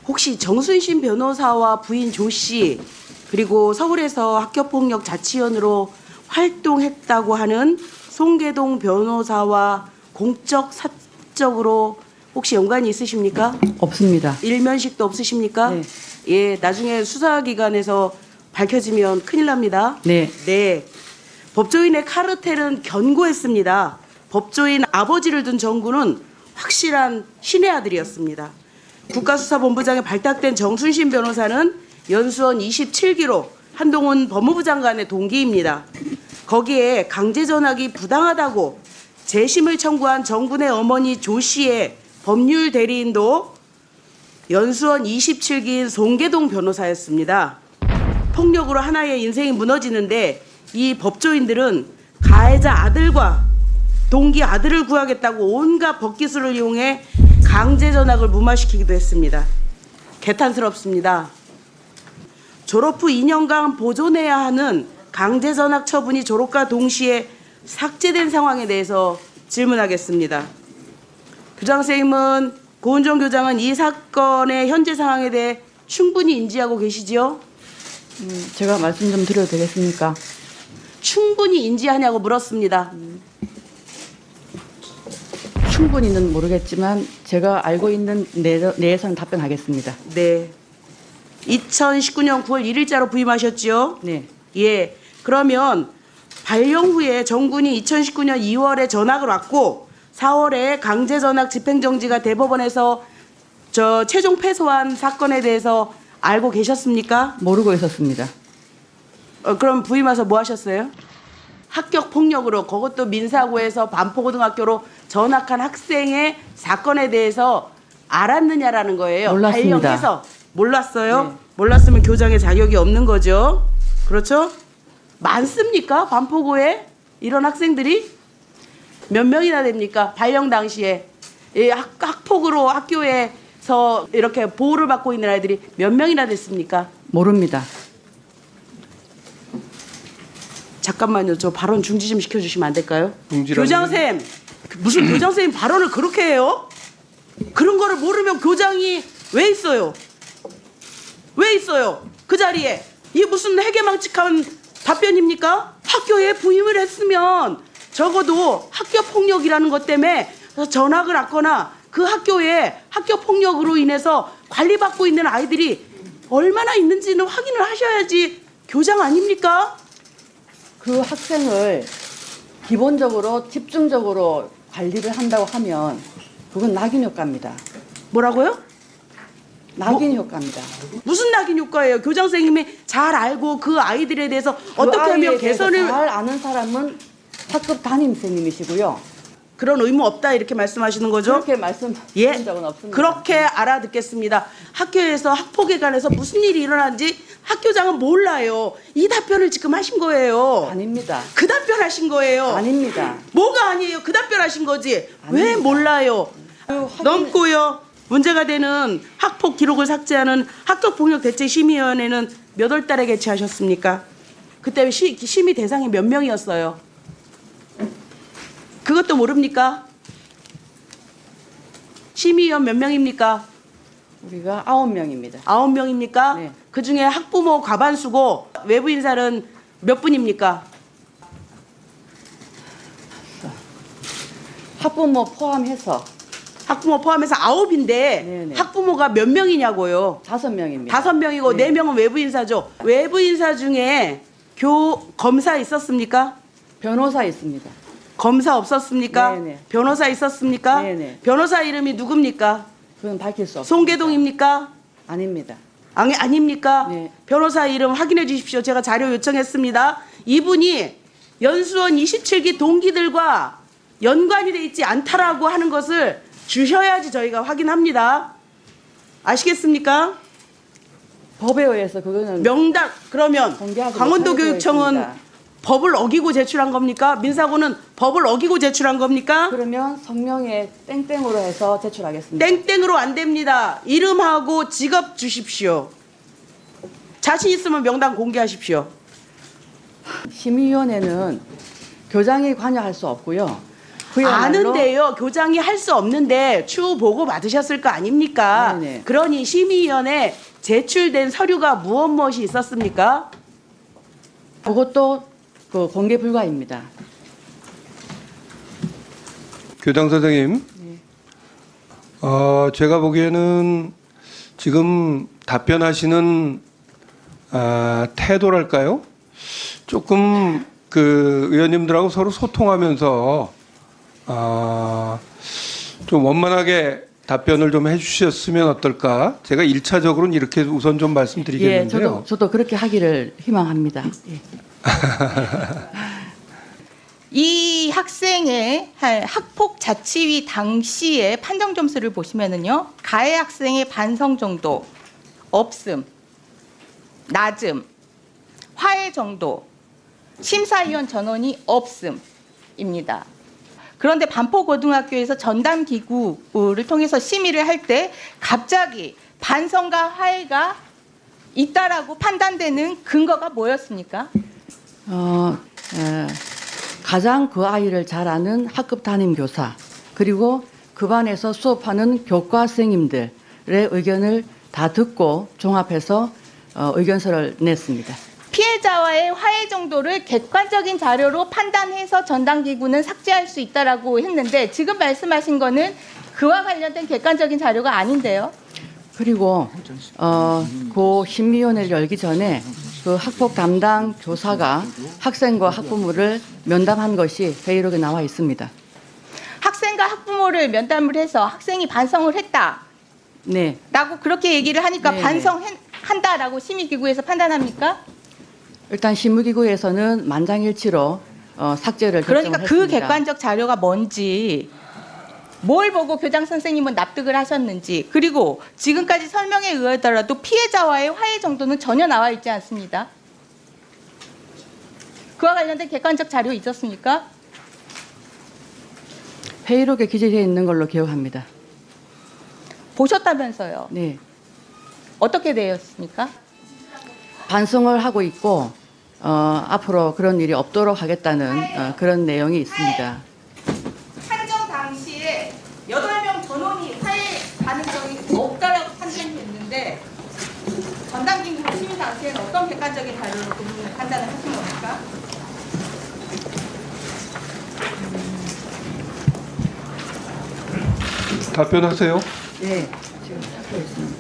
혹시 정순신 변호사와 부인 조 씨 그리고 서울에서 학교폭력 자치위원으로 활동했다고 하는 송계동 변호사와 공적 사적으로 혹시 연관이 있으십니까? 없습니다. 일면식도 없으십니까? 네. 예, 나중에 수사기관에서 밝혀지면 큰일 납니다. 네. 네. 법조인의 카르텔은 견고했습니다. 법조인 아버지를 둔 정구는 확실한 신의 아들이었습니다. 국가수사본부장에 발탁된 정순신 변호사는 연수원 27기로 한동훈 법무부 장관의 동기입니다. 거기에 강제 전학이 부당하다고 재심을 청구한 정군의 어머니 조 씨의 법률 대리인도 연수원 27기인 송계동 변호사였습니다. 폭력으로 하나의 인생이 무너지는데 이 법조인들은 가해자 아들과 동기 아들을 구하겠다고 온갖 법기술을 이용해 강제 전학을 무마시키기도 했습니다. 개탄스럽습니다. 졸업 후 2년간 보존해야 하는 강제 전학 처분이 졸업과 동시에 삭제된 상황에 대해서 질문하겠습니다. 교장 선생님은 고은정 교장은 이 사건의 현재 상황에 대해 충분히 인지하고 계시지요? 제가 말씀 좀 드려도 되겠습니까? 충분히 인지하냐고 물었습니다. 충분히는 모르겠지만 제가 알고 있는 내에서는 답변하겠습니다. 네. 2019년 9월 1일자로 부임하셨지요? 네. 예. 그러면 발령 후에 정군이 2019년 2월에 전학을 왔고 4월에 강제 전학 집행정지가 대법원에서 최종 패소한 사건에 대해서 알고 계셨습니까? 모르고 있었습니다. 그럼 부임 와서 뭐 하셨어요? 학교 폭력으로 그것도 민사고에서 반포고등학교로 전학한 학생의 사건에 대해서 알았느냐라는 거예요. 몰랐습니다. 발령해서 몰랐어요? 네. 몰랐으면 교장의 자격이 없는 거죠. 그렇죠? 많습니까? 반포고에 이런 학생들이 몇 명이나 됩니까? 발령 당시에 학폭으로 학교에서 이렇게 보호를 받고 있는 아이들이 몇 명이나 됐습니까? 모릅니다. 잠깐만요. 저 발언 중지 좀 시켜주시면 안 될까요? 중지라는 교장쌤, 무슨 교장쌤이 발언을 그렇게 해요? 그런 거를 모르면 교장이 왜 있어요? 왜 있어요? 그 자리에. 이게 무슨 해괴망측한 답변입니까? 학교에 부임을 했으면 적어도 학교 폭력이라는 것 때문에 전학을 왔거나 그 학교에 학교 폭력으로 인해서 관리받고 있는 아이들이 얼마나 있는지는 확인을 하셔야지 교장 아닙니까? 그 학생을 기본적으로 집중적으로 관리를 한다고 하면 그건 낙인 효과입니다. 뭐라고요? 낙인 효과입니다. 무슨 낙인 효과예요? 교장 선생님이 잘 알고 그 아이들에 대해서 어떻게 하면 개선을 잘 아는 사람은 학급 담임선생님이시고요. 그런 의무 없다 이렇게 말씀하시는 거죠? 그렇게 말씀드린 예, 적은 없습니다. 그렇게 알아듣겠습니다. 학교에서 학폭에 관해서 무슨 일이 일어난지 학교장은 몰라요. 이 답변을 지금 하신 거예요. 아닙니다. 그 답변 하신 거예요. 아닙니다. 뭐가 아니에요? 그 답변 하신 거지. 왜 몰라요? 넘고요. 문제가 되는 학폭 기록을 삭제하는 학교폭력대책심의위원회는 몇 월 달에 개최하셨습니까? 그때 심의 대상이 몇 명이었어요? 그것도 모릅니까? 심의위원 몇 명입니까? 우리가 9명입니다. 9명입니까? 네. 그중에 학부모 과반수고 외부 인사는 몇 분입니까? 학부모 포함해서 학부모 포함해서 9인데 네네. 학부모가 몇 명이냐고요? 5명입니다. 5명이고 네. 4명은 외부 인사죠. 외부 인사 중에 검사 있었습니까? 변호사 있습니다. 검사 없었습니까? 네네. 변호사 있었습니까? 네네. 변호사 이름이 누굽니까? 그건 밝힐 수 없습니다. 송계동입니까? 아닙니다. 아닙니까? 네. 변호사 이름 확인해 주십시오. 제가 자료 요청했습니다. 이분이 연수원 27기 동기들과 연관이 돼 있지 않다라고 하는 것을 주셔야지 저희가 확인합니다. 아시겠습니까? 법에 의해서 그거는 명단 그러면 공개하지 강원도 못하게 되어 교육청은 있습니다. 법을 어기고 제출한 겁니까? 민사고는 법을 어기고 제출한 겁니까? 그러면 성명에 땡땡으로 해서 제출하겠습니다. 땡땡으로 안 됩니다. 이름하고 직업 주십시오. 자신 있으면 명단 공개하십시오. 심의위원회는 교장이 관여할 수 없고요. 그야말로 아는데요. 교장이 할 수 없는데 추후 보고 받으셨을 거 아닙니까? 네네. 그러니 심의위원회 제출된 서류가 무엇이 있었습니까? 그것도 그 공개 불가입니다. 교장 선생님, 제가 보기에는 지금 답변하시는 태도랄까요? 조금 그 의원님들하고 서로 소통하면서 좀 원만하게 답변을 좀 해주셨으면 어떨까? 제가 1차적으로는 이렇게 우선 좀 예, 말씀드리겠는데요. 저도 그렇게 하기를 희망합니다. 예. 이 학생의 학폭 자치위 당시의 판정 점수를 보시면은요, 가해 학생의 반성 정도, 없음, 낮음, 화해 정도, 심사위원 전원이 없음입니다. 그런데 반포고등학교에서 전담기구를 통해서 심의를 할 때 갑자기 반성과 화해가 있다라고 판단되는 근거가 뭐였습니까? 가장 그 아이를 잘 아는 학급 담임 교사 그리고 그 반에서 수업하는 교과 선생님들의 의견을 다 듣고 종합해서 의견서를 냈습니다. 피해자와의 화해 정도를 객관적인 자료로 판단해서 전담기구는 삭제할 수 있다라고 했는데 지금 말씀하신 거는 그와 관련된 객관적인 자료가 아닌데요. 그리고 그 심의위원회를 열기 전에 그 학폭 담당 교사가 학생과 학부모를 면담한 것이 회의록에 나와 있습니다. 학생과 학부모를 면담을 해서 학생이 반성을 했다. 네, 라고 그렇게 얘기를 하니까 네네. 반성한다라고 심의기구에서 판단합니까? 일단 심의기구에서는 만장일치로 삭제를 그러니까 결정을 그 했습니다. 객관적 자료가 뭔지, 뭘 보고 교장 선생님은 납득을 하셨는지, 그리고 지금까지 설명에 의하더라도 피해자와의 화해 정도는 전혀 나와 있지 않습니다. 그와 관련된 객관적 자료 있었습니까? 회의록에 기재되어 있는 걸로 기억합니다. 보셨다면서요. 네, 어떻게 되었습니까? 반성을 하고 있고 앞으로 그런 일이 없도록 하겠다는 그런 내용이 있습니다. 판정 당시에 8명 전원이 화해 가능성이 없다라고 판단했는데 전담기구 심의 당시에는 어떤 객관적인 자료로 그 부분을 판단을 하신 겁니까? 답변하세요. 네, 지금 찾고 있습니다.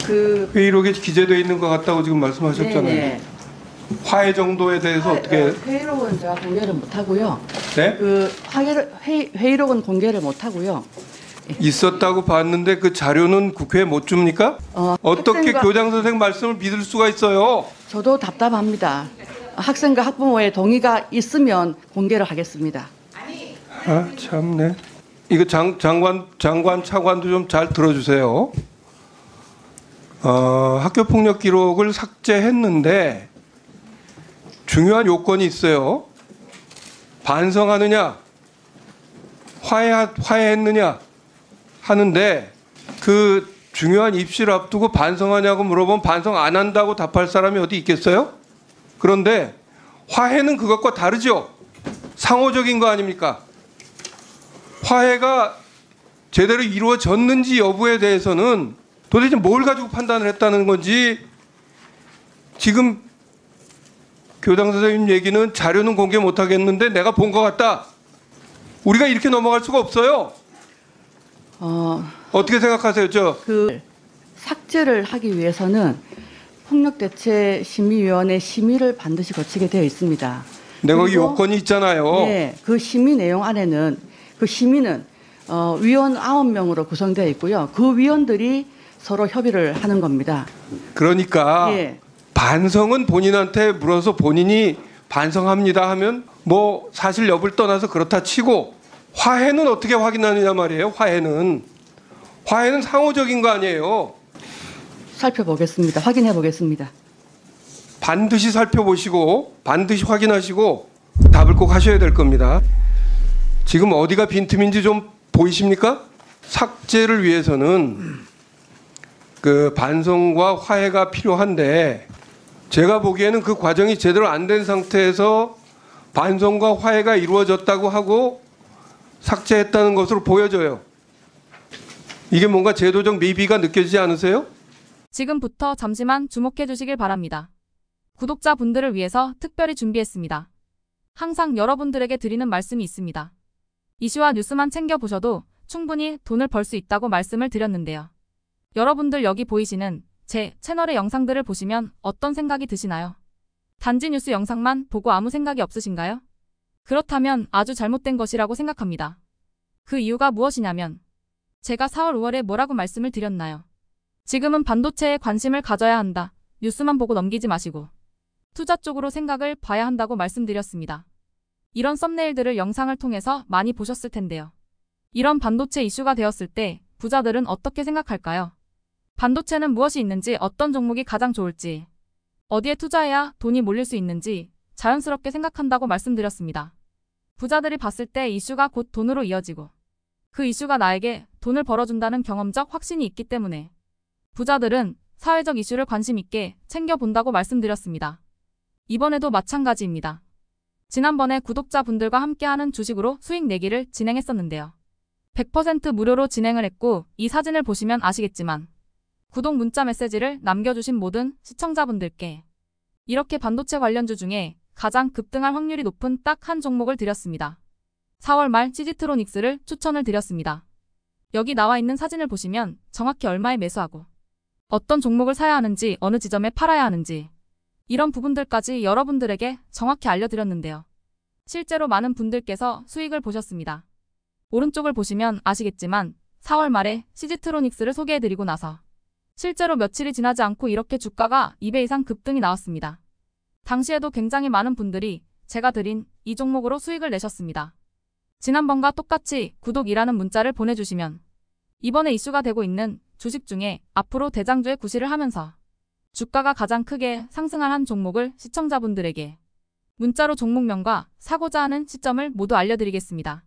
그 회의록에 기재되어 있는 것 같다고 지금 말씀하셨잖아요. 네네. 화해 정도에 대해서 어떻게? 회의록은 제가 공개를 못 하고요. 네? 그 회의록은 공개를 못 하고요. 있었다고 봤는데 그 자료는 국회에 못 줍니까? 어떻게 학생과- 교장 선생 말씀을 믿을 수가 있어요? 저도 답답합니다. 학생과 학부모의 동의가 있으면 공개를 하겠습니다. 아 참네. 이거 장관 차관도 좀 잘 들어주세요. 학교 폭력 기록을 삭제했는데 중요한 요건이 있어요. 반성하느냐, 화해했느냐 하는데 그 중요한 입시를 앞두고 반성하냐고 물어보면 반성 안 한다고 답할 사람이 어디 있겠어요? 그런데 화해는 그것과 다르죠. 상호적인 거 아닙니까? 화해가 제대로 이루어졌는지 여부에 대해서는 도대체 뭘 가지고 판단을 했다는 건지 지금 교장 선생님 얘기는 자료는 공개 못 하겠는데 내가 본 것 같다. 우리가 이렇게 넘어갈 수가 없어요. 어떻게 생각하세요? 그 삭제를 하기 위해서는 폭력대책심의위원회 심의를 반드시 거치게 되어 있습니다. 내가 거기 그리고- 요건이 있잖아요. 네, 그 심의 내용 안에는 그 심의는 위원 9명으로 구성되어 있고요. 그 위원들이 서로 협의를 하는 겁니다. 그러니까 예. 반성은 본인한테 물어서 본인이 반성합니다 하면 뭐 사실 여부를 떠나서 그렇다 치고 화해는 어떻게 확인하느냐 말이에요. 화해는 상호적인 거 아니에요. 살펴보겠습니다. 확인해 보겠습니다. 반드시 살펴보시고 반드시 확인하시고 답을 꼭 하셔야 될 겁니다. 지금 어디가 빈틈인지 좀 보이십니까? 삭제를 위해서는 그 반성과 화해가 필요한데 제가 보기에는 그 과정이 제대로 안 된 상태에서 반성과 화해가 이루어졌다고 하고 삭제했다는 것으로 보여져요. 이게 뭔가 제도적 미비가 느껴지지 않으세요? 지금부터 잠시만 주목해 주시길 바랍니다. 구독자분들을 위해서 특별히 준비했습니다. 항상 여러분들에게 드리는 말씀이 있습니다. 이슈와 뉴스만 챙겨보셔도 충분히 돈을 벌 수 있다고 말씀을 드렸는데요. 여러분들 여기 보이시는 제 채널의 영상들을 보시면 어떤 생각이 드시나요? 단지 뉴스 영상만 보고 아무 생각이 없으신가요? 그렇다면 아주 잘못된 것이라고 생각합니다. 그 이유가 무엇이냐면 제가 4월 5월에 뭐라고 말씀을 드렸나요? 지금은 반도체에 관심을 가져야 한다. 뉴스만 보고 넘기지 마시고 투자 쪽으로 생각을 봐야 한다고 말씀드렸습니다. 이런 썸네일들을 영상을 통해서 많이 보셨을 텐데요. 이런 반도체 이슈가 되었을 때 부자들은 어떻게 생각할까요? 반도체는 무엇이 있는지, 어떤 종목이 가장 좋을지, 어디에 투자해야 돈이 몰릴 수 있는지 자연스럽게 생각한다고 말씀드렸습니다. 부자들이 봤을 때 이슈가 곧 돈으로 이어지고 그 이슈가 나에게 돈을 벌어준다는 경험적 확신이 있기 때문에 부자들은 사회적 이슈를 관심 있게 챙겨본다고 말씀드렸습니다. 이번에도 마찬가지입니다. 지난번에 구독자분들과 함께하는 주식으로 수익 내기를 진행했었는데요. 100% 무료로 진행을 했고 이 사진을 보시면 아시겠지만 구독 문자 메시지를 남겨주신 모든 시청자분들께 이렇게 반도체 관련주 중에 가장 급등할 확률이 높은 딱 한 종목을 드렸습니다. 4월 말 시지트로닉스를 추천을 드렸습니다. 여기 나와 있는 사진을 보시면 정확히 얼마에 매수하고 어떤 종목을 사야 하는지, 어느 지점에 팔아야 하는지 이런 부분들까지 여러분들에게 정확히 알려드렸는데요. 실제로 많은 분들께서 수익을 보셨습니다. 오른쪽을 보시면 아시겠지만 4월 말에 시지트로닉스를 소개해드리고 나서 실제로 며칠이 지나지 않고 이렇게 주가가 2배 이상 급등이 나왔습니다. 당시에도 굉장히 많은 분들이 제가 드린 이 종목으로 수익을 내셨습니다. 지난번과 똑같이 구독이라는 문자를 보내주시면 이번에 이슈가 되고 있는 주식 중에 앞으로 대장주의 구실을 하면서 주가가 가장 크게 상승할 한 종목을 시청자분들에게 문자로 종목명과 사고자 하는 시점을 모두 알려드리겠습니다.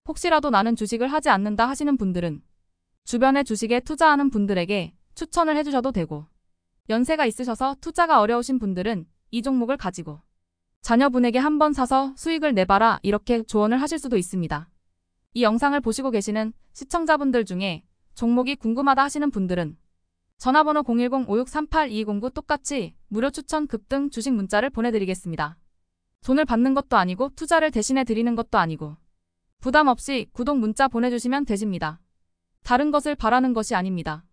혹시라도 나는 주식을 하지 않는다 하시는 분들은 주변에 주식에 투자하는 분들에게 추천을 해주셔도 되고, 연세가 있으셔서 투자가 어려우신 분들은 이 종목을 가지고 자녀분에게 한번 사서 수익을 내봐라 이렇게 조언을 하실 수도 있습니다. 이 영상을 보시고 계시는 시청자분들 중에 종목이 궁금하다 하시는 분들은 전화번호 010-5638-2209 똑같이 무료 추천 급등 주식 문자를 보내드리겠습니다. 돈을 받는 것도 아니고 투자를 대신해 드리는 것도 아니고 부담 없이 구독 문자 보내주시면 되십니다. 다른 것을 바라는 것이 아닙니다.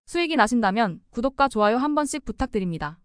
수익이 나신다면 구독과 좋아요 한 번씩 부탁드립니다.